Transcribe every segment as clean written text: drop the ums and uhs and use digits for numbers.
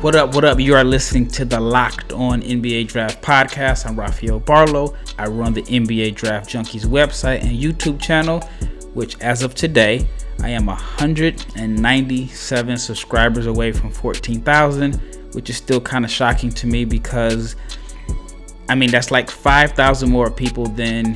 What up, what up? You are listening to the Locked On NBA Draft Podcast. I'm Rafael Barlow. I run the NBA Draft Junkies website and YouTube channel, which as of today, I am 197 subscribers away from 14,000, which is still kind of shocking to me because, that's like 5,000 more people than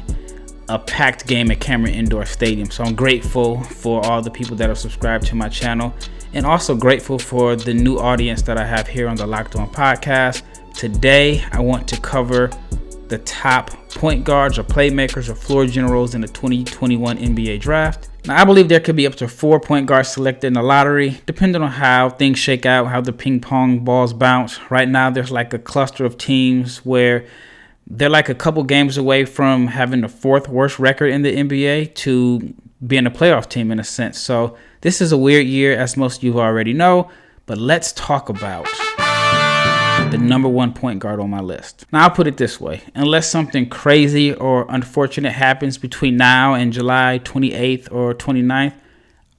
a packed game at Cameron Indoor Stadium. So I'm grateful for all the people that are subscribed to my channel, and also grateful for the new audience that I have here on the Locked On Podcast. Today, I want to cover the top point guards or playmakers or floor generals in the 2021 NBA Draft. Now, I believe there could be up to 4 point guards selected in the lottery, depending on how things shake out, how the ping pong balls bounce. Right now, there's like a cluster of teams where they're like a couple games away from having the 4th worst record in the NBA to being a playoff team in a sense. So this is a weird year, as most of you already know, but let's talk about the number 1 point guard on my list. Now, I'll put it this way. Unless something crazy or unfortunate happens between now and July 28th or 29th,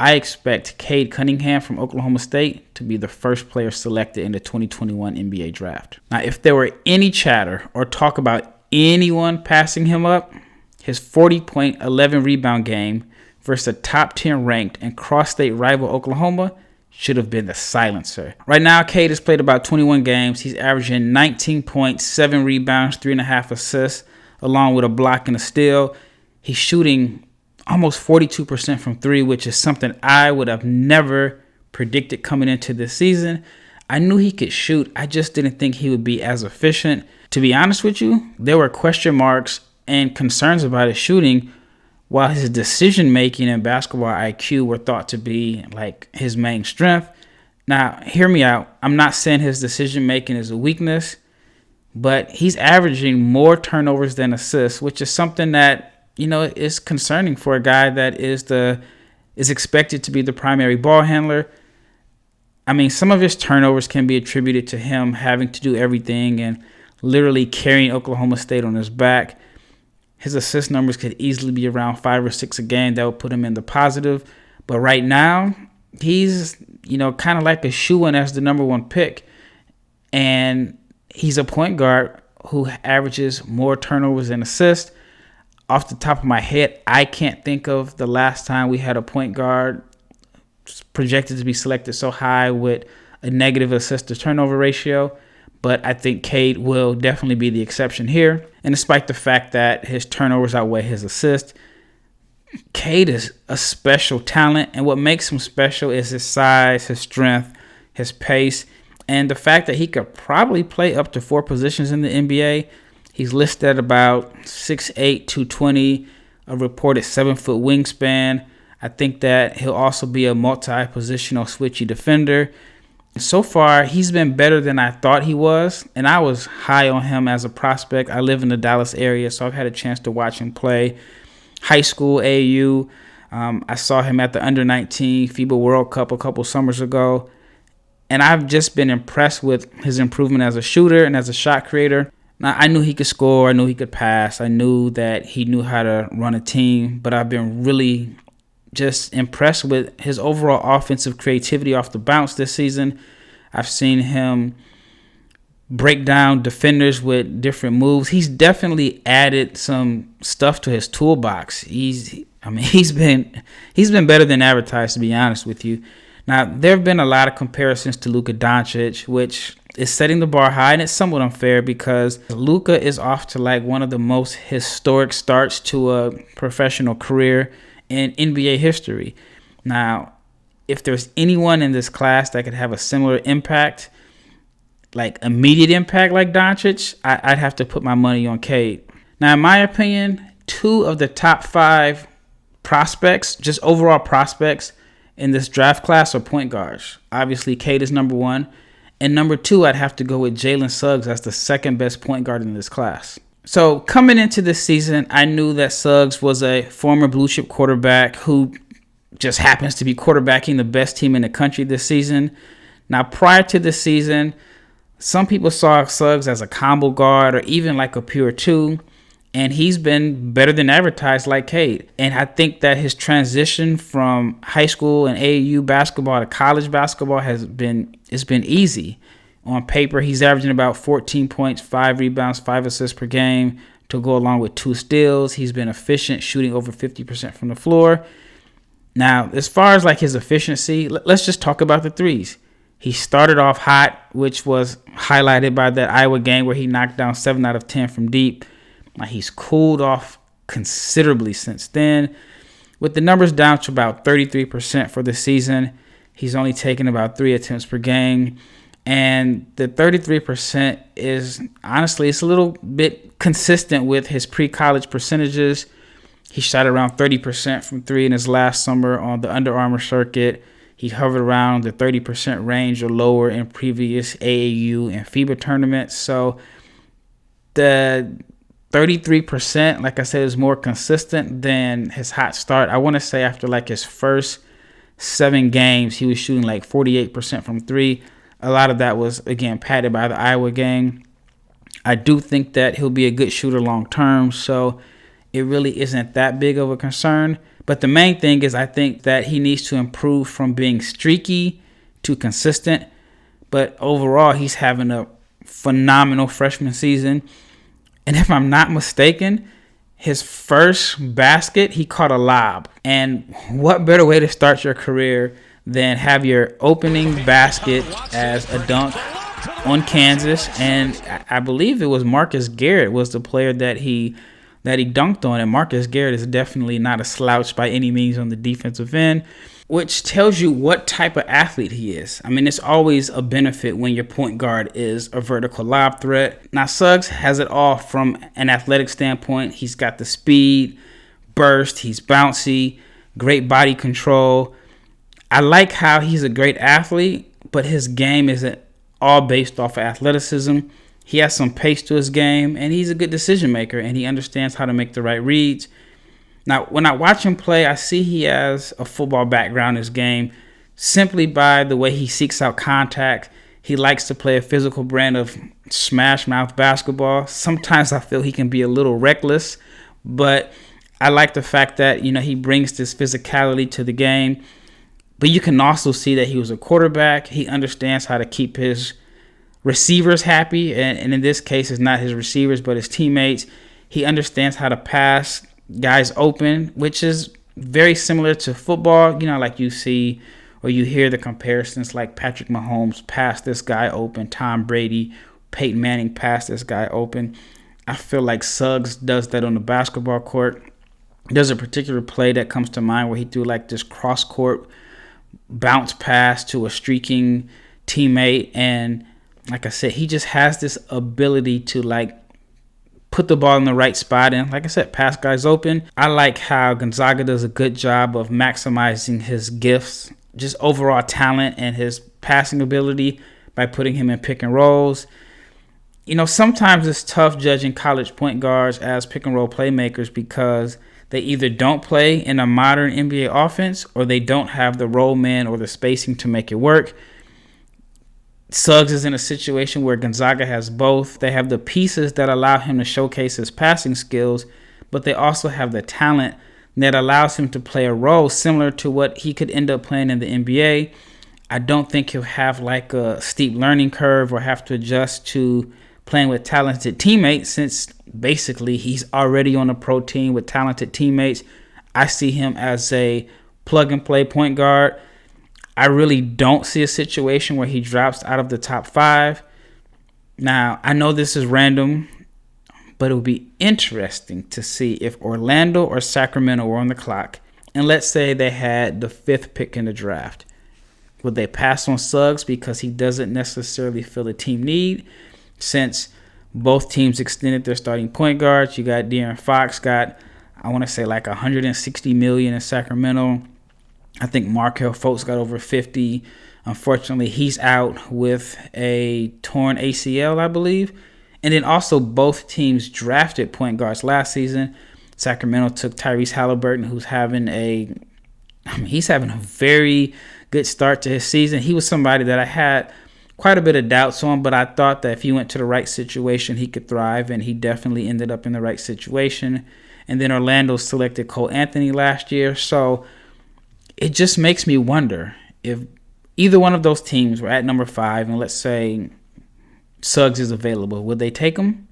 I expect Cade Cunningham from Oklahoma State to be the first player selected in the 2021 NBA Draft. Now, if there were any chatter or talk about anyone passing him up, his 40-point, 11-rebound game versus a top 10 ranked and cross-state rival Oklahoma should have been the silencer. Right now, Cade has played about 21 games. He's averaging 19 points, 7 rebounds, 3.5 assists, along with a block and a steal. He's shooting almost 42% from 3, which is something I would have never predicted coming into this season. I knew he could shoot. I just didn't think he would be as efficient. To be honest with you, there were question marks and concerns about his shooting, while his decision-making and basketball IQ were thought to be like his main strength. Now, hear me out. I'm not saying his decision-making is a weakness, but he's averaging more turnovers than assists, which is something that, is concerning for a guy that is expected to be the primary ball handler. Some of his turnovers can be attributed to him having to do everything and literally carrying Oklahoma State on his back. His assist numbers could easily be around 5 or 6 a game. That would put him in the positive. But right now, he's, kind of like a shoo-in as the number 1 pick. And he's a point guard who averages more turnovers than assists. Off the top of my head, I can't think of the last time we had a point guard projected to be selected so high with a negative assist to turnover ratio. But I think Cade will definitely be the exception here. And despite the fact that his turnovers outweigh his assists, Cade is a special talent. And what makes him special is his size, his strength, his pace, and the fact that he could probably play up to 4 positions in the NBA. He's listed at about 6'8", 220, a reported 7-foot wingspan. I think that he'll also be a multi-positional switchy defender. So far, he's been better than I thought he was, and I was high on him as a prospect. I live in the Dallas area, so I've had a chance to watch him play high school AAU. I saw him at the Under-19 FIBA World Cup a couple summers ago, and I've just been impressed with his improvement as a shooter and as a shot creator. Now, I knew he could score. I knew he could pass. I knew that he knew how to run a team, but I've been really just impressed with his overall offensive creativity off the bounce this season. I've seen him break down defenders with different moves. He's definitely added some stuff to his toolbox. He's been better than advertised, to be honest with you. Now, there have been a lot of comparisons to Luka Doncic, which is setting the bar high, and it's somewhat unfair because Luka is off to like one of the most historic starts to a professional career in NBA history. Now, if there's anyone in this class that could have a similar impact, like immediate impact like Doncic, I'd have to put my money on Cade. Now, in my opinion, 2 of the top 5 prospects, just overall prospects in this draft class are point guards. Obviously, Cade is number 1. And number 2, I'd have to go with Jalen Suggs as the second best point guard in this class. So coming into this season, I knew that Suggs was a former blue chip quarterback who just happens to be quarterbacking the best team in the country this season. Now, prior to this season, some people saw Suggs as a combo guard or even like a pure 2. And he's been better than advertised like Cade. And I think that his transition from high school and AAU basketball to college basketball it's been easy. On paper, he's averaging about 14 points, 5 rebounds, 5 assists per game to go along with 2 steals. He's been efficient, shooting over 50% from the floor. Now, as far as like his efficiency, let's just talk about the threes. He started off hot, which was highlighted by that Iowa game where he knocked down 7 out of 10 from deep. He's cooled off considerably since then. With the numbers down to about 33% for the season, he's only taken about 3 attempts per game. And the 33% is, honestly, it's a little bit consistent with his pre-college percentages. He shot around 30% from 3 in his last summer on the Under Armour circuit. He hovered around the 30% range or lower in previous AAU and FIBA tournaments. So the 33%, like I said, is more consistent than his hot start. I want to say after like his first 7 games, he was shooting like 48% from 3. A lot of that was, again, padded by the Iowa game. I do think that he'll be a good shooter long term, so it really isn't that big of a concern. But the main thing is I think that he needs to improve from being streaky to consistent. But overall, he's having a phenomenal freshman season. And if I'm not mistaken, his first basket, he caught a lob. And what better way to start your career than have your opening basket as a dunk on Kansas? And I believe it was Marcus Garrett was the player that he dunked on. And Marcus Garrett is definitely not a slouch by any means on the defensive end, which tells you what type of athlete he is. I mean, it's always a benefit when your point guard is a vertical lob threat. Now, Suggs has it all from an athletic standpoint. He's got the speed, burst, he's bouncy, great body control. I like how he's a great athlete, but his game isn't all based off of athleticism. He has some pace to his game, and he's a good decision maker, and he understands how to make the right reads. Now, when I watch him play, I see he has a football background in his game simply by the way he seeks out contact. He likes to play a physical brand of smash mouth basketball. Sometimes I feel he can be a little reckless, but I like the fact that, he brings this physicality to the game. But you can also see that he was a quarterback. He understands how to keep his receivers happy. And in this case, it's not his receivers, but his teammates. He understands how to pass guys open, which is very similar to football. Like you see or you hear the comparisons like Patrick Mahomes passed this guy open, Tom Brady, Peyton Manning passed this guy open. I feel like Suggs does that on the basketball court. There's a particular play that comes to mind where he threw like this cross-court bounce pass to a streaking teammate, and like I said, he just has this ability to like put the ball in the right spot and, like I said, pass guys open. I like how Gonzaga does a good job of maximizing his gifts, just overall talent and his passing ability by putting him in pick and rolls. Sometimes it's tough judging college point guards as pick and roll playmakers because they either don't play in a modern NBA offense or they don't have the roll man or the spacing to make it work. Suggs is in a situation where Gonzaga has both. They have the pieces that allow him to showcase his passing skills, but they also have the talent that allows him to play a role similar to what he could end up playing in the NBA. I don't think he'll have like a steep learning curve or have to adjust to playing with talented teammates, since basically he's already on a pro team with talented teammates. I see him as a plug-and-play point guard. I really don't see a situation where he drops out of the top 5. Now, I know this is random, but it would be interesting to see if Orlando or Sacramento were on the clock, and let's say they had the 5th pick in the draft. Would they pass on Suggs because he doesn't necessarily feel a team need? Since both teams extended their starting point guards, you got De'Aaron Fox got, I want to say like $160 million in Sacramento. I think Markelle Fultz got over 50. Unfortunately, he's out with a torn ACL, I believe. And then also both teams drafted point guards last season. Sacramento took Tyrese Halliburton, who's having he's having a very good start to his season. He was somebody that I had quite a bit of doubts on, but I thought that if he went to the right situation, he could thrive, and he definitely ended up in the right situation. And then Orlando selected Cole Anthony last year, so it just makes me wonder if either one of those teams were at number 5, and let's say Suggs is available, would they take him?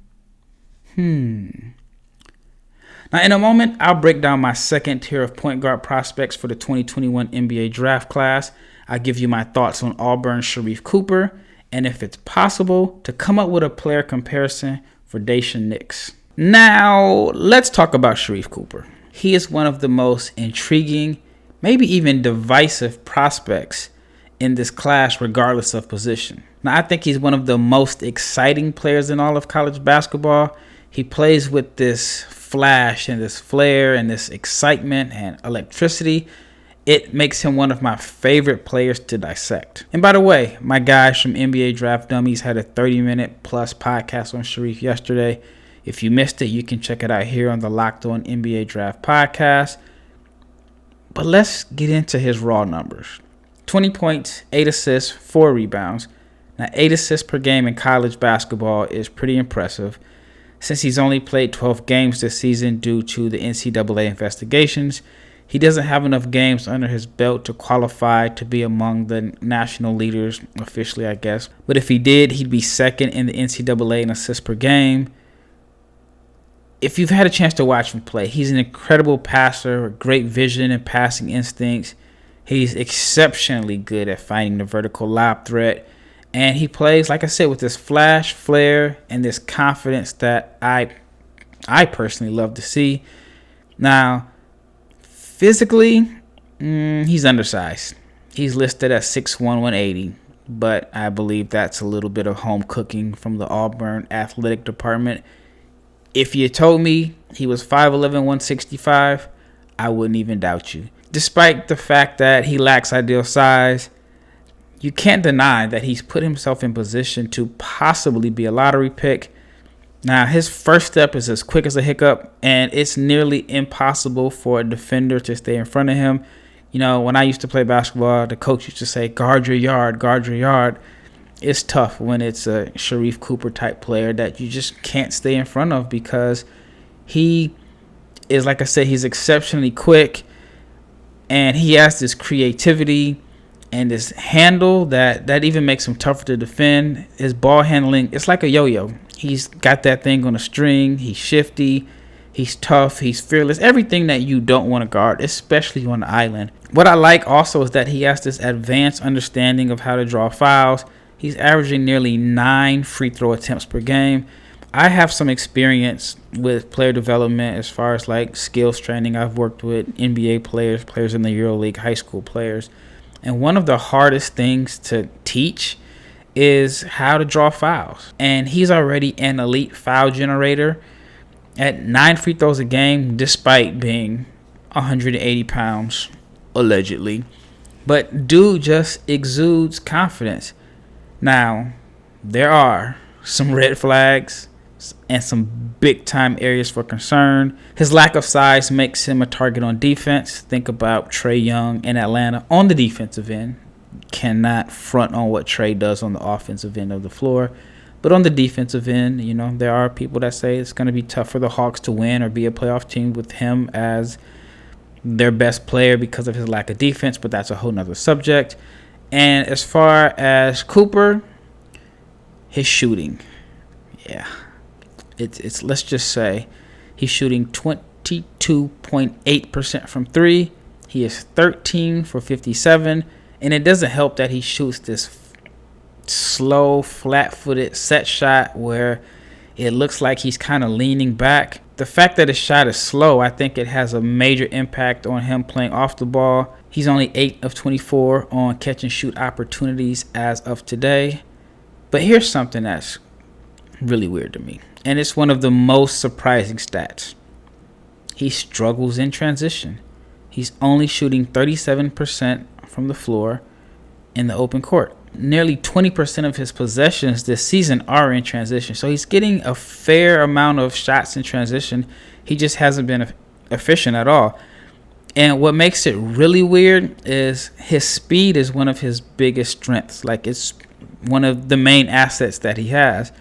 Now, in a moment, I'll break down my second tier of point guard prospects for the 2021 NBA draft class. I'll give you my thoughts on Auburn's Sharif Cooper, and if it's possible, to come up with a player comparison for Dashan Nix. Now, let's talk about Sharif Cooper. He is one of the most intriguing, maybe even divisive prospects in this class, regardless of position. Now, I think he's one of the most exciting players in all of college basketball. He plays with this flash and this flair and this excitement and electricity. It makes him one of my favorite players to dissect. And by the way, my guys from NBA Draft Dummies had a 30-minute plus podcast on Sharif yesterday. If you missed it, you can check it out here on the Locked On NBA Draft podcast. But let's get into his raw numbers. 20 points, 8 assists, 4 rebounds. Now, 8 assists per game in college basketball is pretty impressive. Since he's only played 12 games this season due to the NCAA investigations, he doesn't have enough games under his belt to qualify to be among the national leaders officially, I guess. But if he did, he'd be second in the NCAA in assists per game. If you've had a chance to watch him play, he's an incredible passer with great vision and passing instincts. He's exceptionally good at finding the vertical lob threat. And he plays, like I said, with this flash, flair, and this confidence that I personally love to see. Now, physically, he's undersized. He's listed at 6'1", 180. But I believe that's a little bit of home cooking from the Auburn athletic department. If you told me he was 5'11", 165, I wouldn't even doubt you. Despite the fact that he lacks ideal size, you can't deny that he's put himself in position to possibly be a lottery pick. Now, his first step is as quick as a hiccup, and it's nearly impossible for a defender to stay in front of him. You know, when I used to play basketball, the coach used to say, guard your yard, guard your yard. It's tough when it's a Sharif Cooper type player that you just can't stay in front of because he is, like I said, he's exceptionally quick, and he has this creativity and this handle that even makes him tougher to defend. His ball handling, it's like a yo-yo. He's got that thing on a string. He's shifty. He's tough. He's fearless. Everything that you don't want to guard, especially on the island. What I like also is that he has this advanced understanding of how to draw fouls. He's averaging nearly 9 free throw attempts per game. I have some experience with player development as far as like skills training. I've worked with NBA players, players in the EuroLeague, high school players. And one of the hardest things to teach is how to draw fouls. And he's already an elite foul generator at 9 free throws a game, despite being 180 pounds, allegedly. But dude just exudes confidence. Now, there are some red flags and some big-time areas for concern. His lack of size makes him a target on defense. Think about Trae Young in Atlanta on the defensive end. Cannot front on what Trae does on the offensive end of the floor. But on the defensive end, you know, there are people that say it's going to be tough for the Hawks to win or be a playoff team with him as their best player because of his lack of defense, but that's a whole nother subject. And as far as Cooper, his shooting, yeah. It's let's just say he's shooting 22.8% from 3. He is 13 for 57, and it doesn't help that he shoots this slow, flat-footed set shot where it looks like he's kind of leaning back. The fact that his shot is slow, I think it has a major impact on him playing off the ball. He's only 8 of 24 on catch-and-shoot opportunities as of today. But here's something that's really weird to me, and it's one of the most surprising stats. He struggles in transition. He's only shooting 37% from the floor in the open court. Nearly 20% of his possessions this season are in transition. So he's getting a fair amount of shots in transition. He just hasn't been efficient at all. And what makes it really weird is his speed is one of his biggest strengths. Like, it's one of the main assets that he has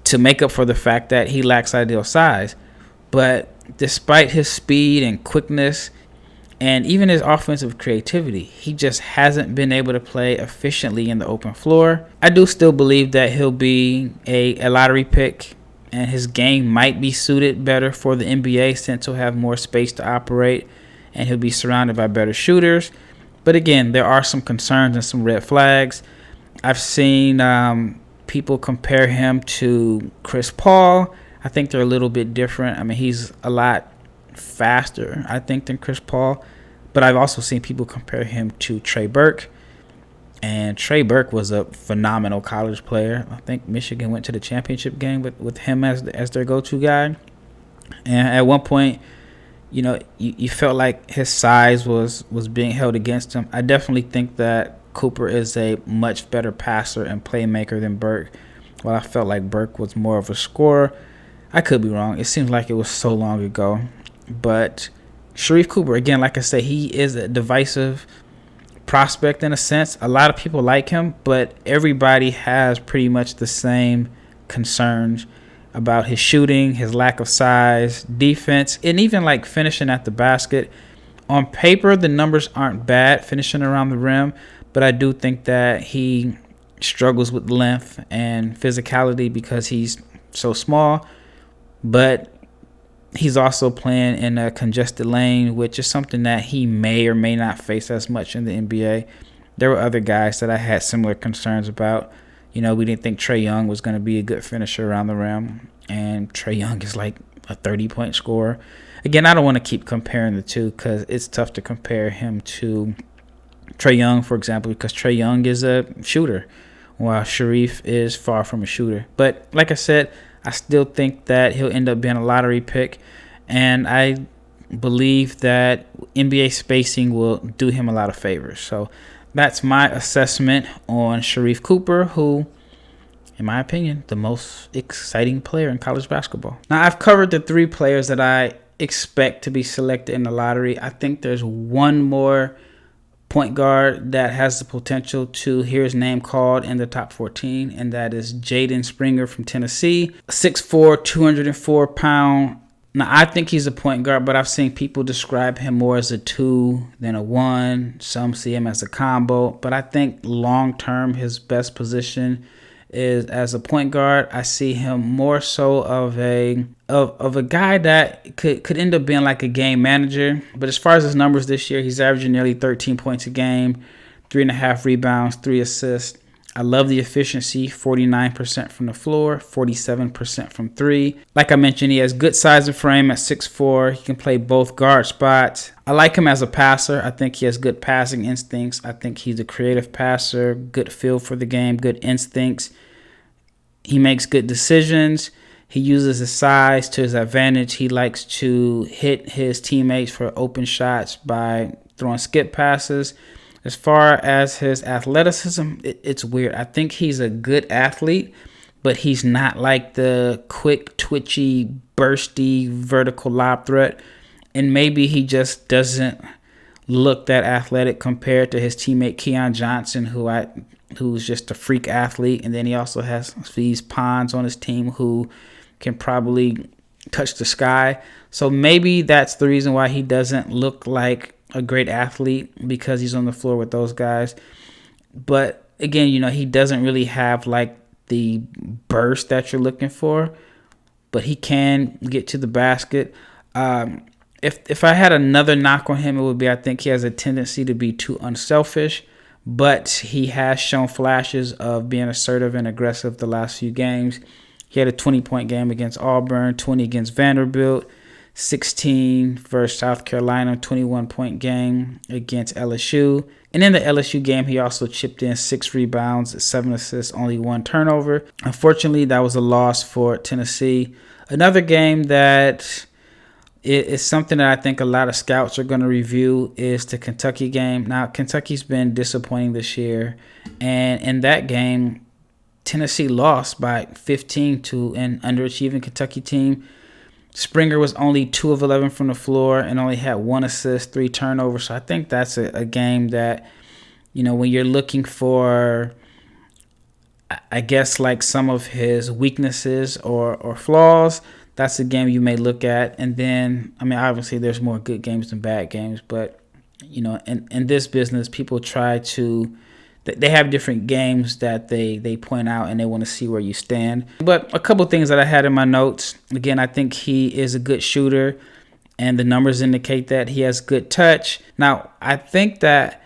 to make up for the fact that he lacks ideal size. But despite his speed and quickness and even his offensive creativity, he just hasn't been able to play efficiently in the open floor. I do still believe that he'll be a lottery pick, and his game might be suited better for the NBA since he'll have more space to operate and he'll be surrounded by better shooters. But again, there are some concerns and some red flags. I've seen people compare him to Chris Paul. I think they're a little bit different. I mean, he's a lot faster, I think, than Chris Paul. But I've also seen people compare him to Trey Burke. And Trey Burke was a phenomenal college player. I think Michigan went to the championship game with him as their go-to guy. And at one point, you know, you felt like his size was being held against him. I definitely think that Cooper is a much better passer and playmaker than Burke. While I felt like Burke was more of a scorer, I could be wrong. It seems like it was so long ago. But Sharif Cooper, again, like I say, he is a divisive prospect in a sense. A lot of people like him, but everybody has pretty much the same concerns about his shooting, his lack of size, defense, and even like finishing at the basket. On paper, the numbers aren't bad finishing around the rim, but I do think that he struggles with length and physicality because he's so small. But he's also playing in a congested lane, which is something that he may or may not face as much in the NBA. There were other guys that I had similar concerns about. You know, we didn't think Trae Young was going to be a good finisher around the rim, and Trae Young is like a 30-point scorer. Again, I don't want to keep comparing the two because it's tough to compare him to Trae Young, for example, because Trae Young is a shooter, while Sharife is far from a shooter. But like I said, I still think that he'll end up being a lottery pick, and I believe that NBA spacing will do him a lot of favors. So that's my assessment on Sharif Cooper, who, in my opinion, the most exciting player in college basketball. Now, I've covered the three players that I expect to be selected in the lottery. I think there's one more point guard that has the potential to hear his name called in the top 14, and that is Jaden Springer from Tennessee. 6'4", 204-pound. Now, I think he's a point guard, but I've seen people describe him more as a 2 than a 1. Some see him as a combo, but I think long-term his best position is as a point guard. I see him more so of a guy that could end up being like a game manager. But as far as his numbers this year, he's averaging nearly 13 points a game, 3.5 rebounds, 3 assists. I love the efficiency, 49% from the floor, 47% from 3. Like I mentioned, he has good size and frame at 6'4". He can play both guard spots. I like him as a passer. I think he has good passing instincts. I think he's a creative passer, good feel for the game, good instincts. He makes good decisions. He uses his size to his advantage. He likes to hit his teammates for open shots by throwing skip passes. As far as his athleticism, it's weird. I think he's a good athlete, but he's not like the quick, twitchy, bursty, vertical lob threat. And maybe he just doesn't look that athletic compared to his teammate Keon Johnson, who's just a freak athlete. And then he also has these pawns on his team who can probably touch the sky. So maybe that's the reason why he doesn't look like a great athlete, because he's on the floor with those guys. But again, you know, he doesn't really have like the burst that you're looking for, but he can get to the basket. If I had another knock on him, it would be I think he has a tendency to be too unselfish, but he has shown flashes of being assertive and aggressive the last few games. He had a 20-point game against Auburn, 20 against Vanderbilt, 16 versus South Carolina, 21-point game against LSU. And in the LSU game, he also chipped in 6 rebounds, 7 assists, only 1 turnover. Unfortunately, that was a loss for Tennessee. Another game that is something that I think a lot of scouts are going to review is the Kentucky game. Now, Kentucky's been disappointing this year. And in that game, Tennessee lost by 15 to an underachieving Kentucky team. Springer was only 2 of 11 from the floor and only had 1 assist, 3 turnovers. So I think that's a game that, you know, when you're looking for I guess like some of his weaknesses or flaws, that's a game you may look at. And then, I mean, obviously there's more good games than bad games, but in this business, people try to, they have different games that they point out and they want to see where you stand. But a couple things that I had in my notes. Again, I think he is a good shooter, and the numbers indicate that he has good touch. Now, I think that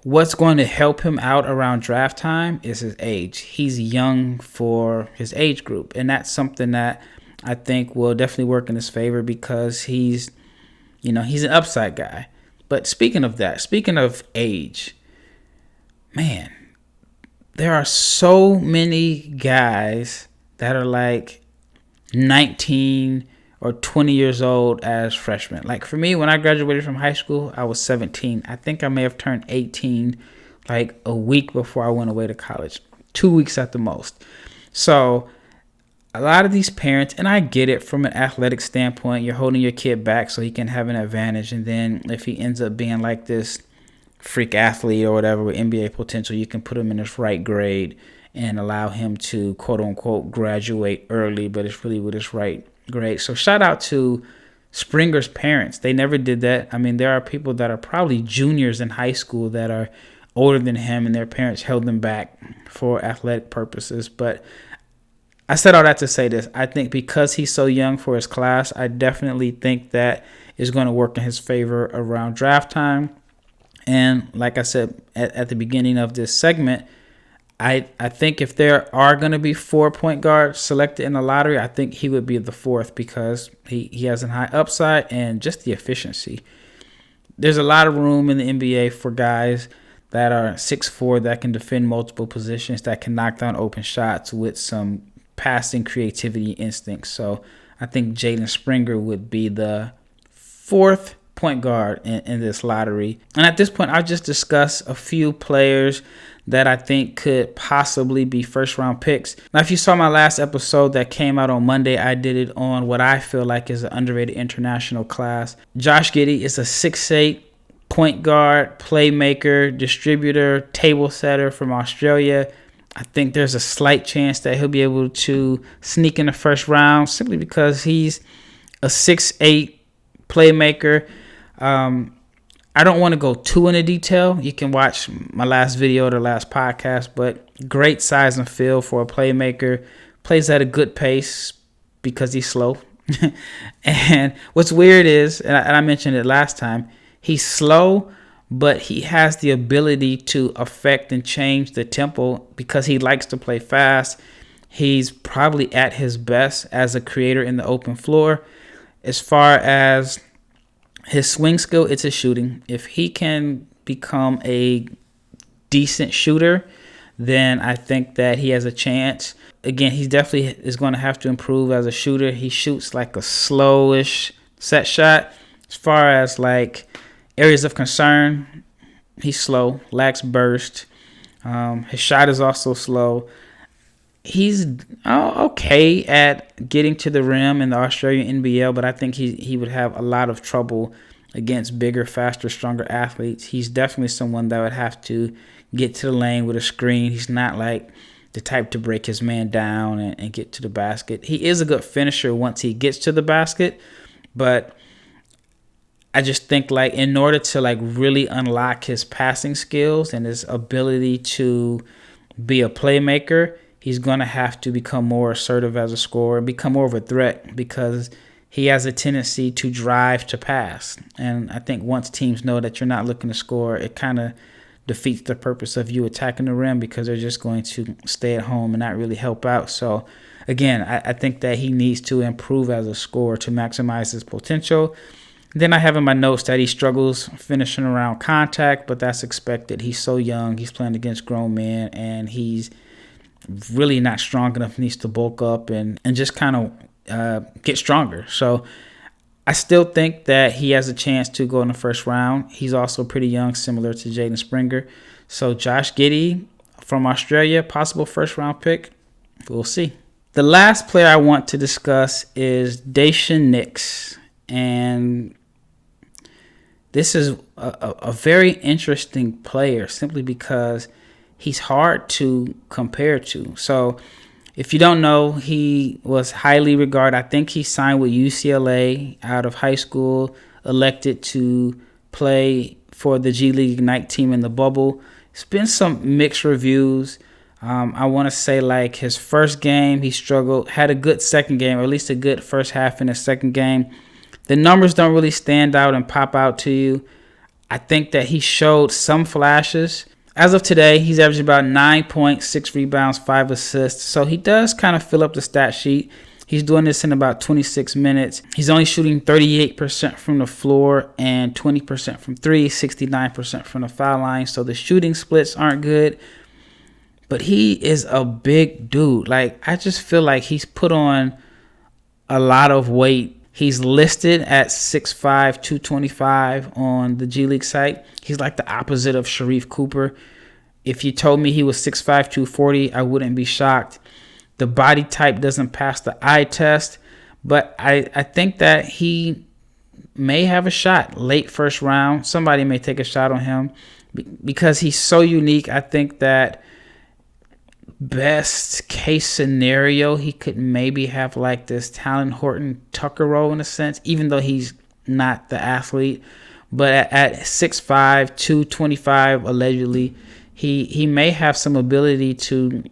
what's going to help him out around draft time is his age. He's young for his age group, and that's something that I think will definitely work in his favor because he's an upside guy. But speaking of age, man, there are so many guys that are like 19 or 20 years old as freshmen. Like for me, when I graduated from high school, I was 17. I think I may have turned 18 like a week before I went away to college, 2 weeks at the most. So a lot of these parents, and I get it from an athletic standpoint, you're holding your kid back so he can have an advantage. And then if he ends up being like this freak athlete or whatever with NBA potential, you can put him in his right grade and allow him to quote unquote graduate early, but it's really with his right grade. So shout out to Springer's parents. They never did that. I mean, there are people that are probably juniors in high school that are older than him and their parents held them back for athletic purposes. But I said all that to say this. I think because he's so young for his class, I definitely think that is going to work in his favor around draft time. And like I said at the beginning of this segment, I think if there are going to be 4 point guards selected in the lottery, I think he would be the fourth because he has a high upside and just the efficiency. There's a lot of room in the NBA for guys that are 6'4", that can defend multiple positions, that can knock down open shots with some passing creativity instincts. So I think Jaden Springer would be the fourth point guard in this lottery. And at this point, I'll just discuss a few players that I think could possibly be first round picks. Now, if you saw my last episode that came out on Monday, I did it on what I feel like is an underrated international class. Josh Getty is a 6'8" point guard, playmaker, distributor, table setter from Australia. I think there's a slight chance that he'll be able to sneak in the first round simply because he's a 6'8" playmaker. I don't want to go too into detail. You can watch my last video or the last podcast, but great size and feel for a playmaker. Plays at a good pace because he's slow. And what's weird is, and I mentioned it last time, he's slow, but he has the ability to affect and change the tempo because he likes to play fast. He's probably at his best as a creator in the open floor. As far as his swing skill, it's his shooting. If he can become a decent shooter, then I think that he has a chance. Again, he definitely is going to have to improve as a shooter. He shoots like a slowish set shot. As far as like areas of concern, he's slow, lacks burst. His shot is also slow. He's okay at getting to the rim in the Australian NBL, but I think he would have a lot of trouble against bigger, faster, stronger athletes. He's definitely someone that would have to get to the lane with a screen. He's not like the type to break his man down and get to the basket. He is a good finisher once he gets to the basket, but I just think like in order to like really unlock his passing skills and his ability to be a playmaker, he's going to have to become more assertive as a scorer and become more of a threat because he has a tendency to drive to pass. And I think once teams know that you're not looking to score, it kind of defeats the purpose of you attacking the rim because they're just going to stay at home and not really help out. So, again, I think that he needs to improve as a scorer to maximize his potential. Then I have in my notes that he struggles finishing around contact, but that's expected. He's so young. He's playing against grown men, and he's really not strong enough. He needs to bulk up and just kind of get stronger. So I still think that he has a chance to go in the first round. He's also pretty young, similar to Jaden Springer. So Josh Giddey from Australia, possible first round pick. We'll see. The last player I want to discuss is Dashan Nix. And this is a very interesting player simply because he's hard to compare to. So if you don't know, he was highly regarded. I think he signed with UCLA out of high school, elected to play for the G League Ignite team in the bubble. It's been some mixed reviews. I want to say like his first game, he struggled, had a good second game, or at least a good first half in his second game. The numbers don't really stand out and pop out to you. I think that he showed some flashes. As of today, he's averaging about 9 points, 6 rebounds, 5 assists. So he does kind of fill up the stat sheet. He's doing this in about 26 minutes. He's only shooting 38% from the floor and 20% from three, 69% from the foul line. So the shooting splits aren't good. But he is a big dude. Like, I just feel like he's put on a lot of weight. He's listed at 6'5", 225 on the G League site. He's like the opposite of Sharif Cooper. If you told me he was 6'5", 240, I wouldn't be shocked. The body type doesn't pass the eye test, but I think that he may have a shot late first round. Somebody may take a shot on him because he's so unique. I think that best case scenario, he could maybe have like this Talon Horton Tucker role in a sense, even though he's not the athlete. But at 6'5", 225 allegedly, he may have some ability to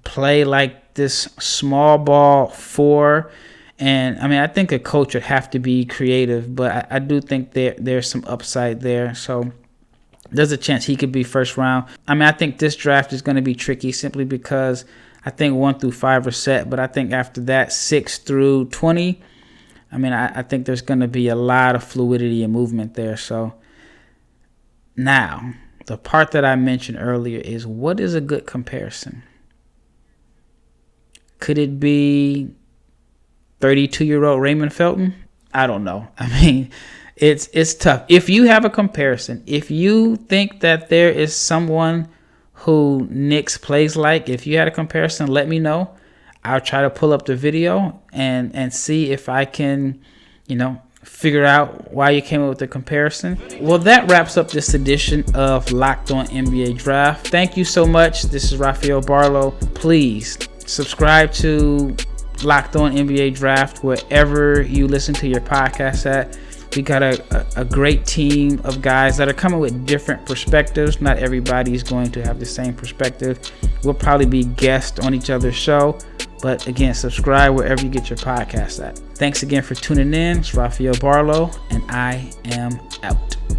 play like this small ball four. And I mean, I think a coach would have to be creative, but I do think there's some upside there. So there's a chance he could be first round. I mean, I think this draft is going to be tricky simply because I think 1 through 5 are set, but I think after that, 6 through 20, I mean, I think there's going to be a lot of fluidity and movement there. So now, the part that I mentioned earlier is, what is a good comparison? Could it be 32-year-old Raymond Felton? I don't know. I mean, it's tough. If you have a comparison, if you think that there is someone who Nix plays like, if you had a comparison, let me know. I'll try to pull up the video and see if I can, figure out why you came up with the comparison. Well, that wraps up this edition of Locked On NBA Draft. Thank you so much. This is Rafael Barlow. Please subscribe to Locked On NBA Draft wherever you listen to your podcast at. We got a great team of guys that are coming with different perspectives. Not everybody is going to have the same perspective. We'll probably be guests on each other's show. But again, subscribe wherever you get your podcast at. Thanks again for tuning in. It's Rafael Barlow, and I am out.